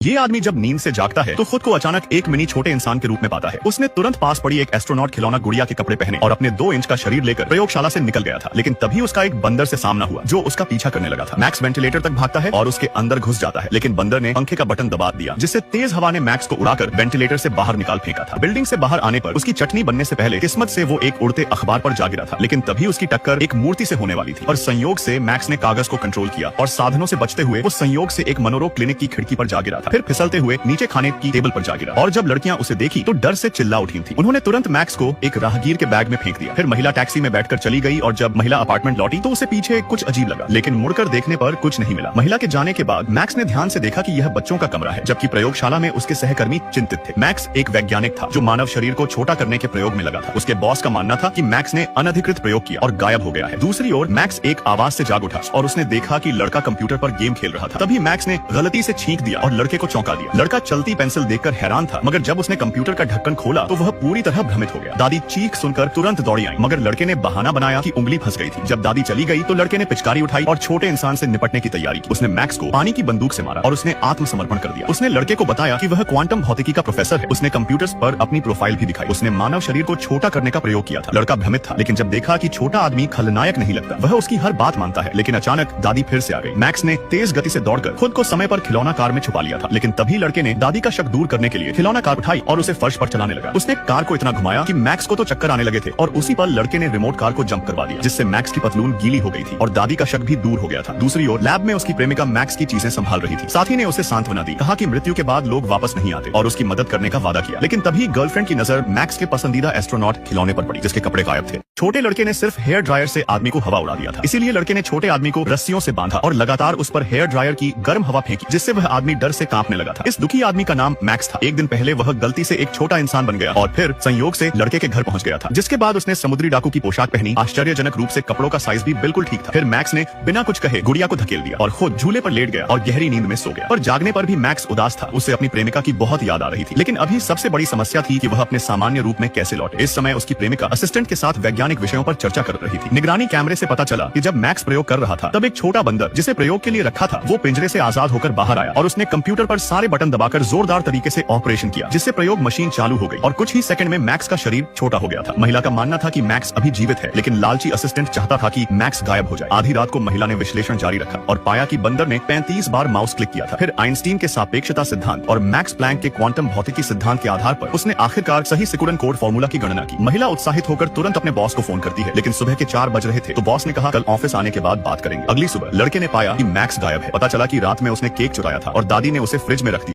ये आदमी जब नींद से जागता है तो खुद को अचानक एक मिनी छोटे इंसान के रूप में पाता है। उसने तुरंत पास पड़ी एक एस्ट्रोनॉट खिलौना गुड़िया के कपड़े पहने और अपने 2 इंच का शरीर लेकर प्रयोगशाला से निकल गया था। लेकिन तभी उसका एक बंदर से सामना हुआ जो उसका पीछा करने लगा था। मैक्स वेंटिलेटर तक भागता है और उसके अंदर घुस जाता है, लेकिन बंदर ने पंखे का बटन दबा दिया, जिससे तेज हवा ने मैक्स को उड़ाकर वेंटिलेटर से बाहर निकाल फेंका था। बिल्डिंग से बाहर आने पर उसकी चटनी बनने से पहले किस्मत से वो एक उड़ते अखबार पर जा गिरा था। लेकिन तभी उसकी टक्कर एक मूर्ति से होने वाली थी और संयोग से मैक्स ने कागज को कंट्रोल किया और साधनों से बचते हुए वो संयोग से एक मनोरोग क्लिनिक की खिड़की पर जा गिरा था। फिर फिसलते हुए नीचे खाने की टेबल पर जा गिरा और जब लड़कियां उसे देखी तो डर से चिल्ला उठी थी। उन्होंने तुरंत मैक्स को एक राहगीर के बैग में फेंक दिया। फिर महिला टैक्सी में बैठकर चली गई और जब महिला अपार्टमेंट लौटी तो उसे पीछे कुछ अजीब लगा, लेकिन मुड़कर देखने पर कुछ नहीं मिला। महिला के जाने के बाद मैक्स ने ध्यान से देखा कि यह बच्चों का कमरा है, जबकि प्रयोगशाला में उसके सहकर्मी चिंतित थे। मैक्स एक वैज्ञानिक था जो मानव शरीर को छोटा करने के प्रयोग में लगा था। उसके बॉस का मानना था कि मैक्स ने अनधिकृत प्रयोग किया और गायब हो गया है। दूसरी ओर मैक्स एक आवाज से जाग उठा और उसने देखा कि लड़का कंप्यूटर पर गेम खेल रहा था। तभी मैक्स ने गलती से छींक दिया और लड़के को चौंका दिया। लड़का चलती पेंसिल देखकर हैरान था, मगर जब उसने कंप्यूटर का ढक्कन खोला तो वह पूरी तरह भ्रमित हो गया। दादी चीख सुनकर तुरंत दौड़ी आई, मगर लड़के ने बहाना बनाया कि उंगली फंस गई थी। जब दादी चली गई तो लड़के ने पिचकारी उठाई और छोटे इंसान से निपटने की तैयारी की। उसने मैक्स को पानी की बंदूक से मारा और उसने आत्मसमर्पण कर दिया। उसने लड़के को बताया कि वह क्वांटम भौतिकी का प्रोफेसर है। उसने कंप्यूटर्स पर अपनी प्रोफाइल भी दिखाई। उसने मानव शरीर को छोटा करने का प्रयोग किया था। लड़का भ्रमित था, लेकिन जब देखा कि छोटा आदमी खलनायक नहीं लगता, वह उसकी हर बात मानता है। लेकिन अचानक दादी फिर से आ गई। मैक्स ने तेज गति से दौड़कर खुद को समय पर खिलौना कार में छुपा लिया था, लेकिन तभी लड़के ने दादी का शक दूर करने के लिए खिलौना कार उठाई और उसे फर्श पर चलाने लगा। उसने कार को इतना घुमाया कि मैक्स को तो चक्कर आने लगे थे और उसी पर लड़के ने रिमोट कार को जंप करवा दिया, जिससे मैक्स की पतलून गीली हो गई थी और दादी का शक भी दूर हो गया था। दूसरी ओर लैब में उसकी प्रेमिका मैक्स की चीजें संभाल रही थी। साथी ने उसे सांत्वना दी, कहा कि मृत्यु के बाद लोग वापस नहीं आते और उसकी मदद करने का वादा किया। लेकिन तभी गर्लफ्रेंड की नजर मैक्स के पसंदीदा एस्ट्रोनॉट खिलौने पर पड़ी, जिसके कपड़े गायब थे। छोटे लड़के ने सिर्फ हेयर ड्रायर से आदमी को हवा उड़ा दिया था, इसीलिए लड़के ने छोटे आदमी को रस्सियों से बांधा और लगातार उस पर हेयर ड्रायर की गर्म हवा फेंकी, जिससे वह आदमी डर से कांपने लगा था। इस दुखी आदमी का नाम मैक्स था। एक दिन पहले वह गलती से एक छोटा इंसान बन गया और फिर संयोग से लड़के के घर पहुंच गया था, जिसके बाद उसने समुद्री डाकू की पोशाक पहनी। आश्चर्यजनक रूप से कपड़ों का साइज भी बिल्कुल ठीक था। फिर मैक्स ने बिना कुछ कहे गुड़िया को धकेल दिया और खुद झूले पर लेट गया और गहरी नींद में सो गया। पर जागने पर भी मैक्स उदास था। उसे अपनी प्रेमिका की बहुत याद आ रही थी, लेकिन अभी सबसे बड़ी समस्या थी कि वह अपने सामान्य रूप में कैसे लौटे। इस समय उसकी प्रेमिका असिस्टेंट के साथ वैज्ञानिक विषयों पर चर्चा कर रही थी। निगरानी कैमरे से पता चला कि जब मैक्स प्रयोग कर रहा था तब एक छोटा बंदर जिसे प्रयोग के लिए रखा था वो पिंजरे से आजाद होकर बाहर आया और उसने कंप्यूटर पर सारे बटन दबाकर जोरदार तरीके से ऑपरेशन किया, जिससे प्रयोग मशीन चालू हो गई और कुछ ही सेकंड में मैक्स का शरीर छोटा हो गया था। महिला का मानना था कि मैक्स अभी जीवित है, लेकिन लालची असिस्टेंट चाहता था कि मैक्स गायब हो जाए। आधी रात को महिला ने विश्लेषण जारी रखा और पाया कि बंदर ने 35 बार माउस क्लिक किया था। फिर आइंस्टीन के सापेक्षता सिद्धांत और मैक्स प्लैंक के क्वांटम भौतिकी सिद्धांत के आधार पर उसने आखिरकार सही सिकुड़न कोड फॉर्मूला की गणना की। महिला उत्साहित होकर तुरंत अपने बॉस को फोन करती है, लेकिन सुबह के 4 बज रहे थे तो बॉस ने कहा कल ऑफिस आने के बाद बात करेंगे। अगली सुबह लड़के ने पाया कि मैक्स गायब है। पता चला कि रात में उसने केक चुराया था और दादी ने उसे फ्रिज में रख दिया।